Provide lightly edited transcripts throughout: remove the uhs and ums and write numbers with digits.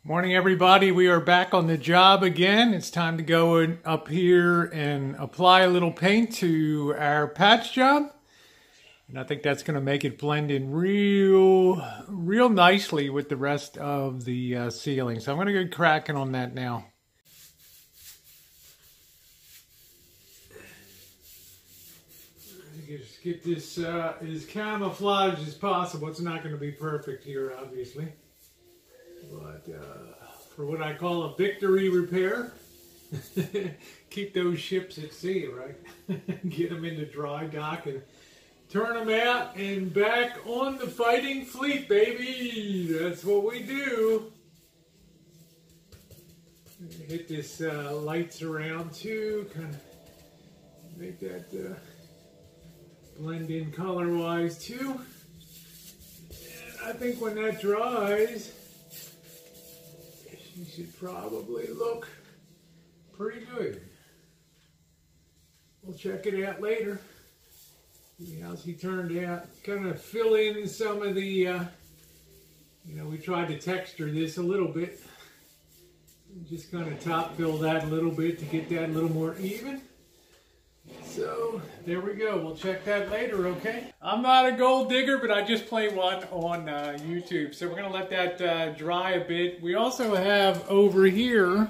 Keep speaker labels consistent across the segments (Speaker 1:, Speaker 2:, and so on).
Speaker 1: Morning, everybody. We are back on the job again. It's time to go up here and apply a little paint to our patch job. And I think that's going to make it blend in real nicely with the rest of the ceiling. So I'm going to get cracking on that now. Just get this as camouflaged as possible. It's not going to be perfect here, obviously. But for what I call a victory repair, keep those ships at sea, right? Get them into dry dock and turn them out and back on the fighting fleet, baby. That's what we do. Hit this lights around too, kind of make that blend in color-wise too. And I think when that dries, you should probably look pretty good. We'll check it out later. See how he turned out. Kind of fill in some of the, we tried to texture this a little bit. Just kind of top fill that a little bit to get that a little more even. So there we go. We'll check that later, okay? I'm not a gold digger, but I just play one on YouTube. So we're going to let that dry a bit. We also have over here,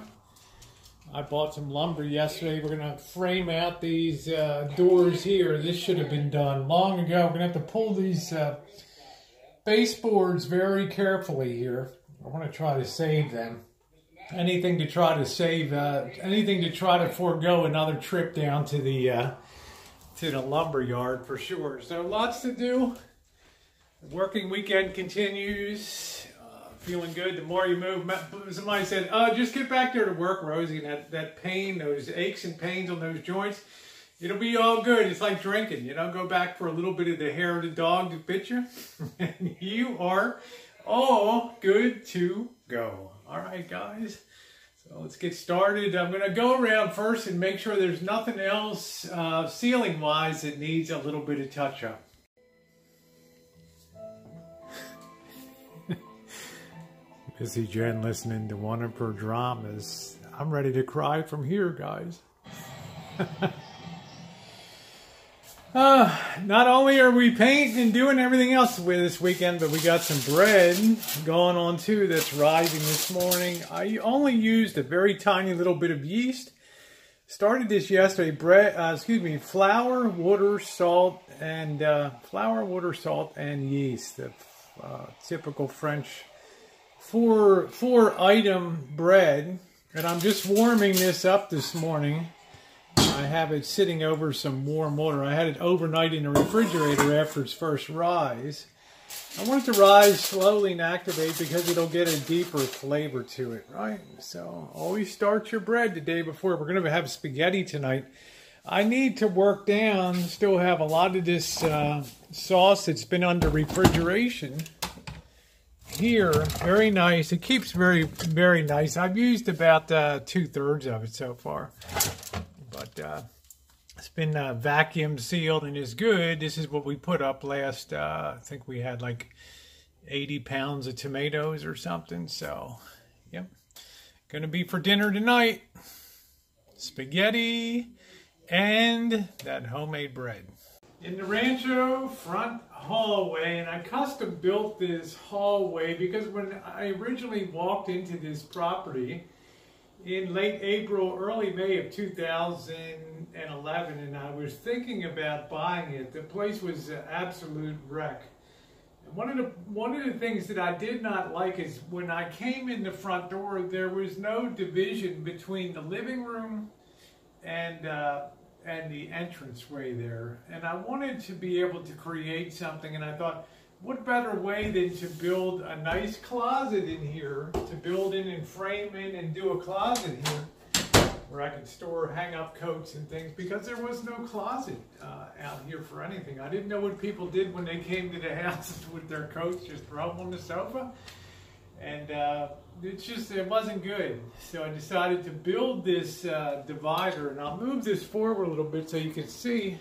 Speaker 1: I bought some lumber yesterday. We're going to frame out these doors here. This should have been done long ago. We're going to have to pull these baseboards very carefully here. I want to try to save them. Anything to try to save, anything to try to forego another trip down to the lumber yard for sure. So lots to do. The working weekend continues. Feeling good. The more you move, somebody said, "Oh, just get back there to work, Rosie." And that pain, those aches and pains on those joints, it'll be all good. It's like drinking, Go back for a little bit of the hair of the dog to bit you, and you are all good to go. All right, guys, so let's get started. I'm going to go around first and make sure there's nothing else ceiling-wise that needs a little bit of touch-up. Missy Jen listening to one of her dramas. I'm ready to cry from here, guys. Not only are we painting and doing everything else with this weekend, but we got some bread going on too that's rising this morning. I only used a very tiny little bit of yeast. Started this yesterday. Flour, water, salt, and yeast. The typical French four-item bread. And I'm just warming this up this morning. I have it sitting over some warm water. I had it overnight in the refrigerator after its first rise. I want it to rise slowly and activate because it'll get a deeper flavor to it, right? So always start your bread the day before. We're going to have spaghetti tonight. I need to work down, still have a lot of this sauce that's been under refrigeration here. Very nice. It keeps very, very nice. I've used about 2/3 of it so far. But it's been vacuum sealed and is good. This is what we put up last, I think we had like 80 pounds of tomatoes or something. So, yep. Gonna be for dinner tonight. Spaghetti and that homemade bread. In the Rancho front hallway, and I custom built this hallway because when I originally walked into this property, in late April, early May of 2011, and I was thinking about buying it. The place was an absolute wreck. And one of the things that I did not like is when I came in the front door, there was no division between the living room and the entranceway there. And I wanted to be able to create something, and I thought, what better way than to build a nice closet in here, to build in and frame in and do a closet here where I can store hang-up coats and things, because there was no closet out here for anything. I didn't know what people did when they came to the house with their coats, just throw them on the sofa. And it wasn't good. So I decided to build this divider, and I'll move this forward a little bit so you can see,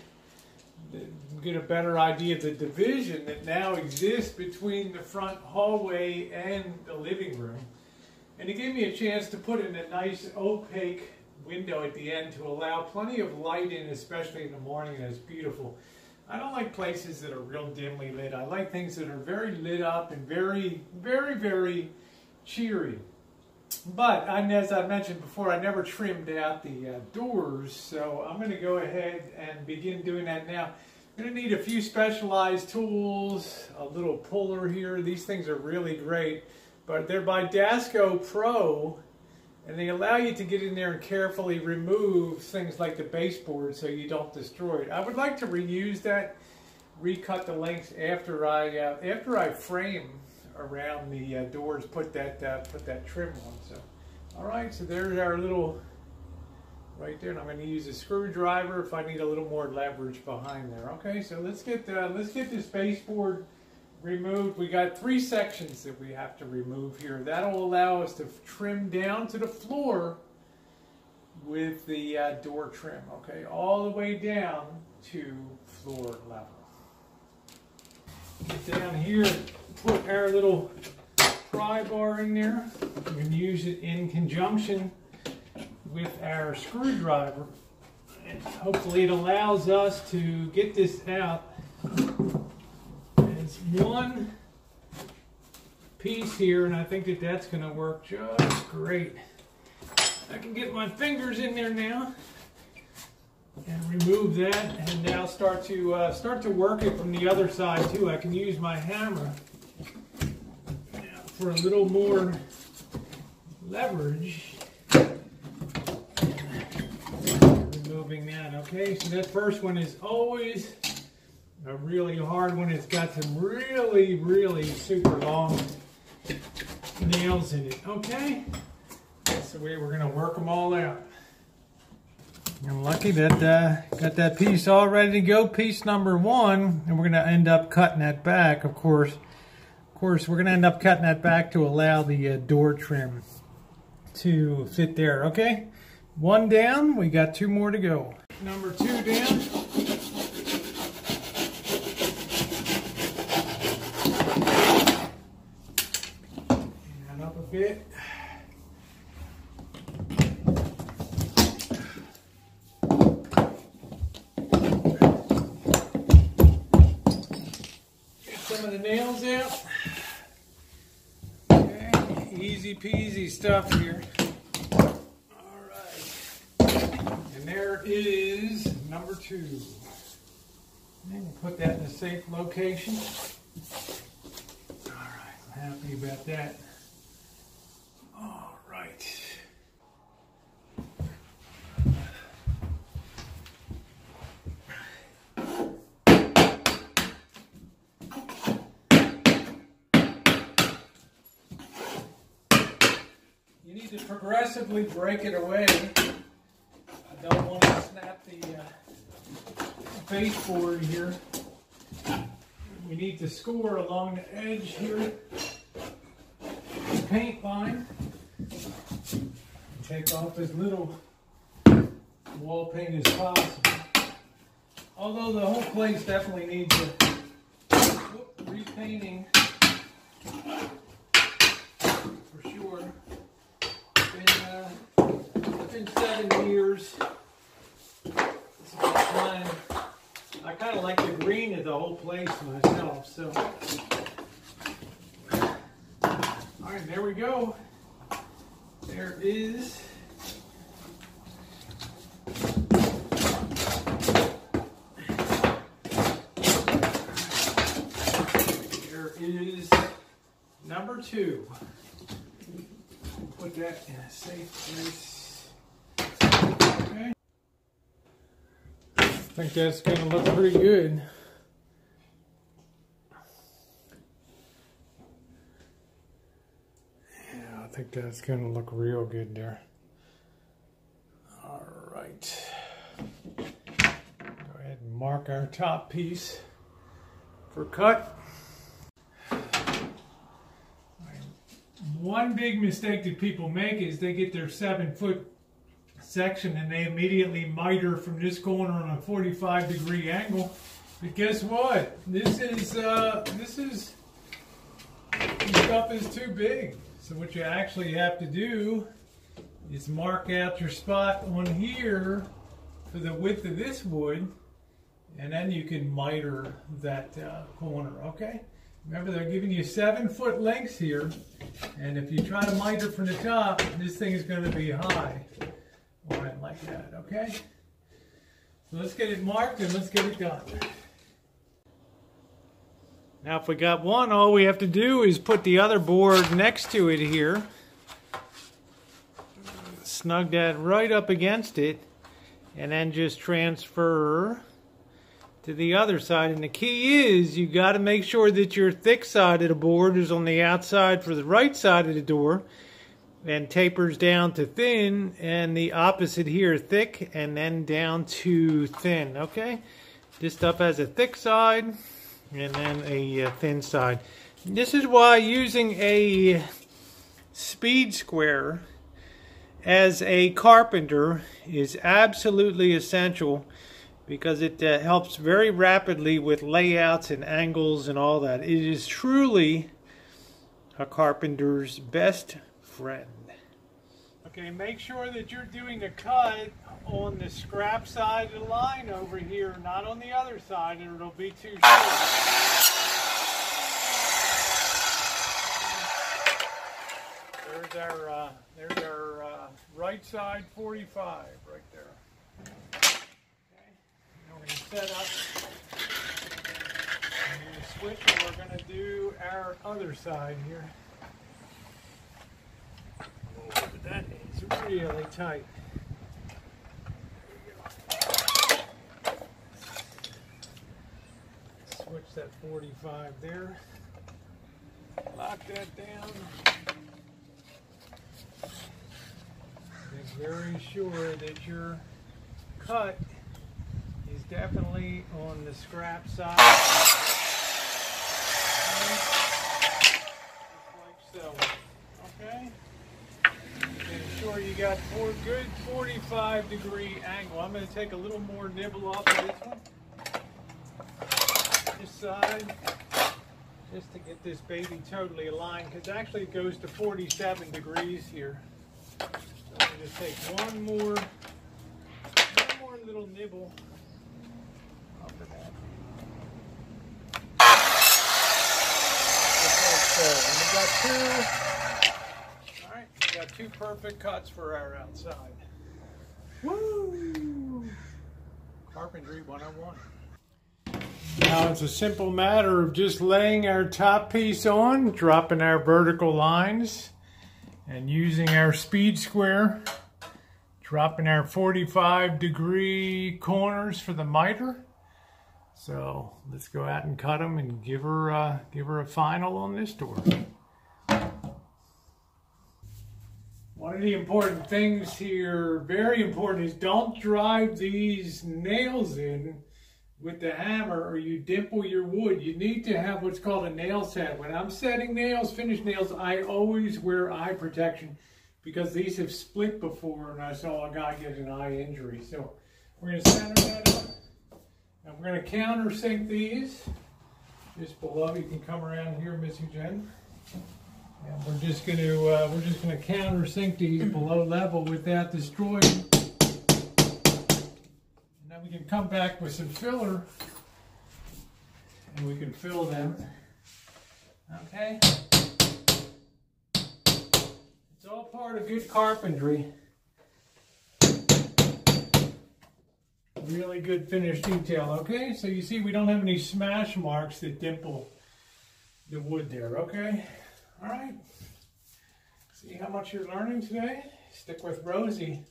Speaker 1: get a better idea of the division that now exists between the front hallway and the living room. And it gave me a chance to put in a nice opaque window at the end to allow plenty of light in, especially in the morning, and it's beautiful. I don't like places that are real dimly lit. I like things that are very lit up and very, very, very cheery. But as I mentioned before, I never trimmed out the doors, so I'm going to go ahead and begin doing that now. I'm going to need a few specialized tools, a little puller here. These things are really great, but they're by Dasco Pro, and they allow you to get in there and carefully remove things like the baseboard so you don't destroy it. I would like to reuse that, recut the lengths after I frame around the doors, put that trim on. So, all right, so there's our little right there, and I'm going to use a screwdriver if I need a little more leverage behind there. Okay, so let's get this baseboard removed. We got 3 sections that we have to remove here. That'll allow us to trim down to the floor with the door trim. Okay, all the way down to floor level. Get down here, put our little pry bar in there. We're going to use it in conjunction with our screwdriver, and hopefully it allows us to get this out as one piece here, and I think that that's going to work just great. I can get my fingers in there now and remove that, and now start to work it from the other side too. I can use my hammer now for a little more leverage. Removing that. Okay, so that first one is always a really hard one. It's got some really, really super long nails in it. Okay, that's the way we're going to work them all out. I'm lucky that got that piece all ready to go, piece number 1, and we're going to end up cutting that back. Of course, we're going to end up cutting that back to allow the door trim to fit there. Okay, 1 down. We got 2 more to go. Number 2 down. And up a bit. Some of the nails out. Okay, easy peasy stuff here. All right, and there is number 2. And we'll put that in a safe location. All right, I'm happy about that. All right. You need to progressively break it away. I don't want to snap the baseboard here. We need to score along the edge here, the paint line. Take off as little wall paint as possible. Although the whole place definitely needs a repainting for sure. It's been 7 years. It's about time. I kind of like the green of the whole place myself, so. All right, there we go. There is number 2. Put that in a safe place. Okay. I think that's going to look pretty good. Yeah, I think that's going to look real good there. All right. Go ahead and mark our top piece for cut. One big mistake that people make is they get their 7-foot section and they immediately miter from this corner on a 45-degree angle. But guess what? This stuff is too big. So what you actually have to do is mark out your spot on here for the width of this wood, and then you can miter that corner, okay? Remember, they're giving you 7-foot lengths here, and if you try to miter from the top, this thing is going to be high on it like that, okay? So let's get it marked and let's get it done. Now if we got one, all we have to do is put the other board next to it here. Snug that right up against it, and then just transfer to the other side. And the key is you got to make sure that your thick side of the board is on the outside for the right side of the door and tapers down to thin, and the opposite here, thick, and then down to thin, okay? This stuff has a thick side and then a thin side. This is why using a speed square as a carpenter is absolutely essential, because it helps very rapidly with layouts and angles and all that. It is truly a carpenter's best friend. Okay, make sure that you're doing a cut on the scrap side of the line over here, not on the other side, or it'll be too short. There's our right side 45 right there. Okay, now we're going to set up, I'm going to switch, and we're going to do our other side here. Oh, but that is really tight. Switch that 45 there. Lock that down. Make very sure that your cut is definitely on the scrap side. Just like so. Okay? Make sure you got good 45-degree angle. I'm going to take a little more nibble off of this one. This side, just to get this baby totally aligned, because actually it goes to 47 degrees here. So I'm going to take one more little nibble off of that. Just like so. And we got two perfect cuts for our outside. Woo! Carpentry 101. Now it's a simple matter of just laying our top piece on, dropping our vertical lines, and using our speed square, dropping our 45-degree corners for the miter. So let's go out and cut them and give her a final on this door. One of the important things here, very important, is don't drive these nails in with the hammer or you dimple your wood. You need to have what's called a nail set. When I'm setting nails, finished nails, I always wear eye protection, because these have split before and I saw a guy get an eye injury. So we're going to center that up, and we're going to countersink these just below. You can come around here, Missy Jen. And we're just going to countersink these below level without destroying. And then we can come back with some filler and we can fill them. Okay? It's all part of good carpentry. Really good finished detail. Okay? So you see we don't have any smash marks that dimple the wood there. Okay? All right, see how much you're learning today? Stick with Rosie.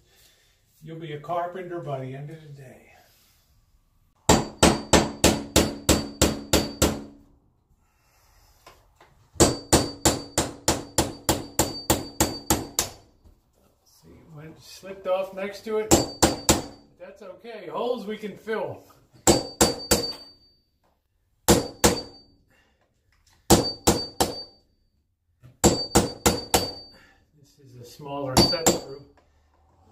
Speaker 1: You'll be a carpenter by the end of the day. See, when it slipped off next to it, that's okay. Holes we can fill. Smaller set screw.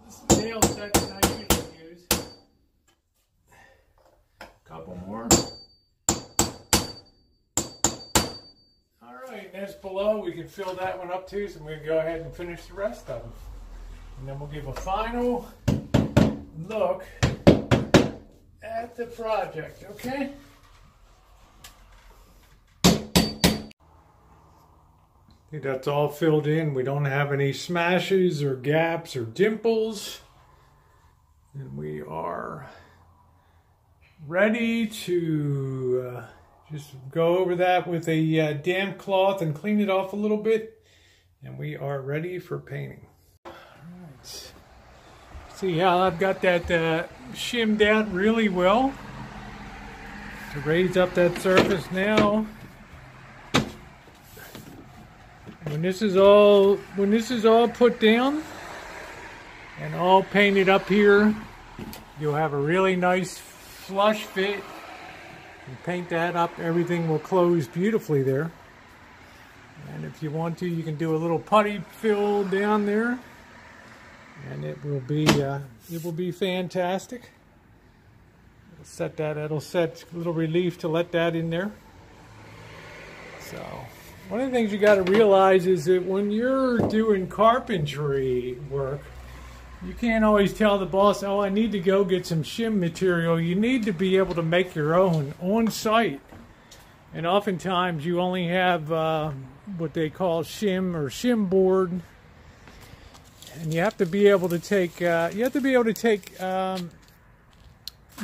Speaker 1: This is the nail set that I usually use. Couple more. Alright, this below, we can fill that one up too, so I'm going to go ahead and finish the rest of them. And then we'll give a final look at the project, okay? I think that's all filled in. We don't have any smashes or gaps or dimples. And we are ready to just go over that with a damp cloth and clean it off a little bit. And we are ready for painting. All right. See how I've got that shimmed out really well to raise up that surface now. When this is all put down and all painted up here, you'll have a really nice flush fit. And paint that up, everything will close beautifully there. And if you want to, you can do a little putty fill down there, and it will be fantastic. It'll set a little relief to let that in there. So one of the things you got to realize is that when you're doing carpentry work, you can't always tell the boss, oh, I need to go get some shim material. You need to be able to make your own on site. And oftentimes you only have what they call shim or shim board. And you have to be able to take, you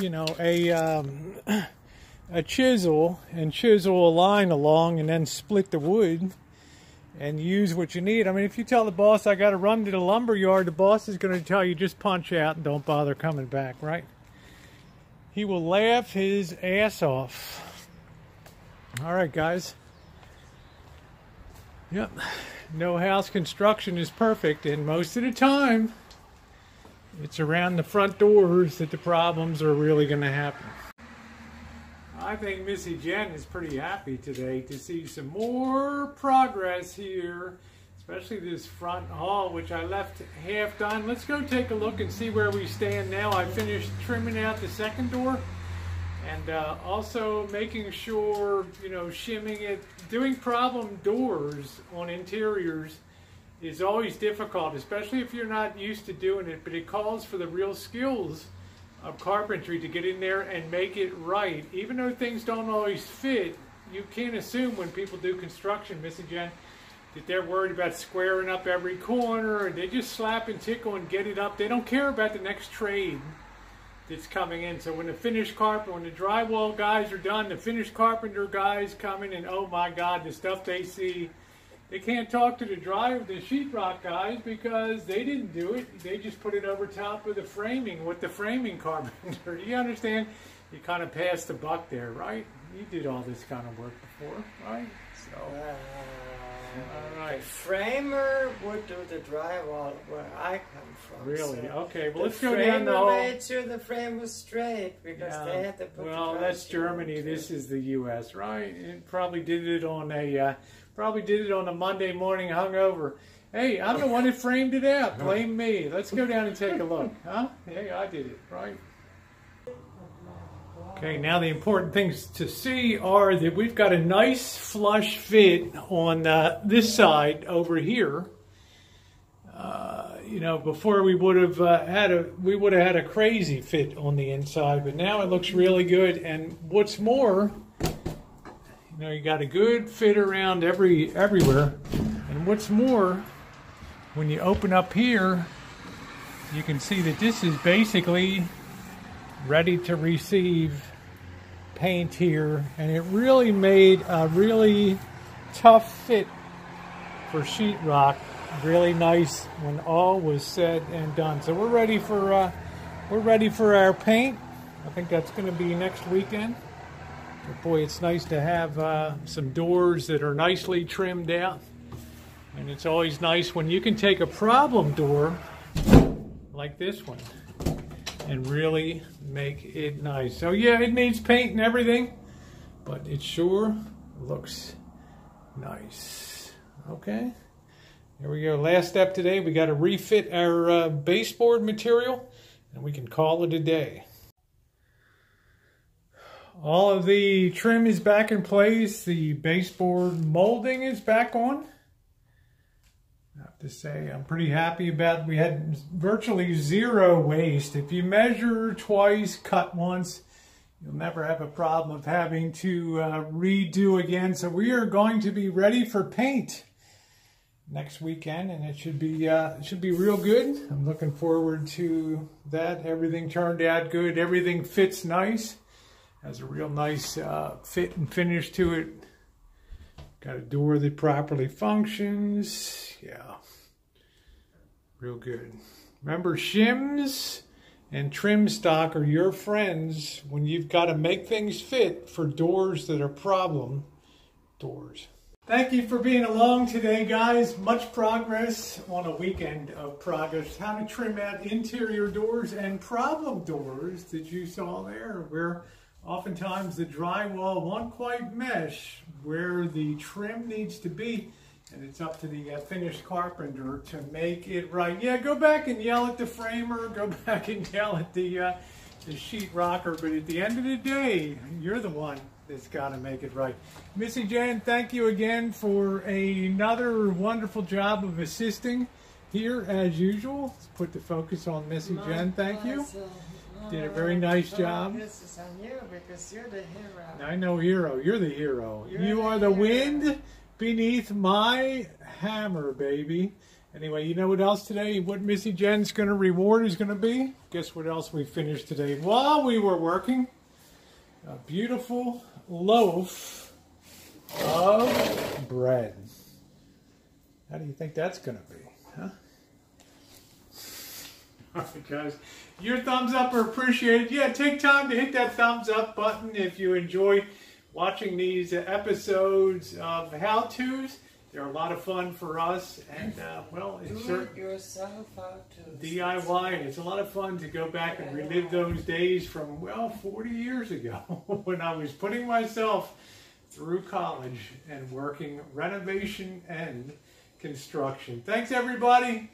Speaker 1: know, a chisel and chisel a line along and then split the wood and use what you need. I mean, if you tell the boss I got to run to the lumber yard, the boss is going to tell you just punch out and don't bother coming back, right? He will laugh his ass off. All right, guys. Yep. No house construction is perfect, and most of the time it's around the front doors that the problems are really going to happen. I think Missy Jen is pretty happy today to see some more progress here, especially this front hall, which I left half done. Let's go take a look and see where we stand now. I finished trimming out the second door and also making sure, you know, shimming it. Doing problem doors on interiors is always difficult, especially if you're not used to doing it, but it calls for the real skills of carpentry to get in there and make it right. Even though things don't always fit, you can't assume when people do construction, Missy Jen, that they're worried about squaring up every corner, and they just slap and tickle and get it up. They don't care about the next trade that's coming in. So when the finished carpenter, when the drywall guys are done, the finished carpenter guys come in, and oh my God, the stuff they see, they can't talk to the sheetrock guys because they didn't do it. They just put it over top of the framing with the framing carpenter. You understand? You kind of passed the buck there, right? You did all this kind of work before, right? So, all right.
Speaker 2: The framer would do the drywall where I come from.
Speaker 1: Really?
Speaker 2: So
Speaker 1: okay. Well, let's go down the hall.
Speaker 2: The framer made sure the frame was straight because they had to put.
Speaker 1: Well, that's Germany. This is the U.S., right? It probably did it on a. Probably did it on a Monday morning hungover. Hey, I'm the one that framed it out. Blame me. Let's go down and take a look. Huh? Hey, I did it, right? Okay, now the important things to see are that we've got a nice flush fit on this side over here. You know, before we would have had a crazy fit on the inside, but now it looks really good. And what's more, you know, you got a good fit around everywhere. And what's more, when you open up here, you can see that this is basically ready to receive paint here. And it really made a really tough fit for sheetrock. Really nice when all was said and done. So we're ready for our paint. I think that's going to be next weekend. But boy, it's nice to have some doors that are nicely trimmed out. And it's always nice when you can take a problem door like this one and really make it nice. So yeah, it needs paint and everything, but it sure looks nice. Okay, here we go. Last step today, we got to refit our baseboard material and we can call it a day. All of the trim is back in place. The baseboard molding is back on. I have to say, I'm pretty happy about it. We had virtually zero waste. If you measure twice, cut once, you'll never have a problem of having to redo again. So we are going to be ready for paint next weekend, and it should be real good. I'm looking forward to that. Everything turned out good. Everything fits nice. Has a real nice fit and finish to it. Got a door that properly functions. Yeah, real good. Remember, shims and trim stock are your friends when you've got to make things fit for doors that are problem doors. Thank you for being along today, guys. Much progress on a weekend of progress. How to trim out interior doors and problem doors that you saw there, where oftentimes the drywall won't quite mesh where the trim needs to be, and it's up to the finished carpenter to make it right. Yeah, go back and yell at the framer, go back and yell at the sheet rocker, but at the end of the day, you're the one that's got to make it right. Missy Jen, thank you again for another wonderful job of assisting here as usual. Let's put the focus on Missy Jen. Thank you. Did a very nice job.
Speaker 2: This is on you because you're the hero.
Speaker 1: I know, hero. You're the hero. You are the wind beneath my hammer, baby. Anyway, you know what else today? What Missy Jen's going to reward is going to be? Guess what else we finished today while we were working? A beautiful loaf of bread. How do you think that's going to be? Huh? All right, guys. Your thumbs up are appreciated. Yeah, take time to hit that thumbs up button if you enjoy watching these episodes of how-tos. They're a lot of fun for us, and well, it's
Speaker 2: yourself how-tos.
Speaker 1: DIY, and it's a lot of fun to go back and relive those days from, well, 40 years ago when I was putting myself through college and working renovation and construction. Thanks, everybody.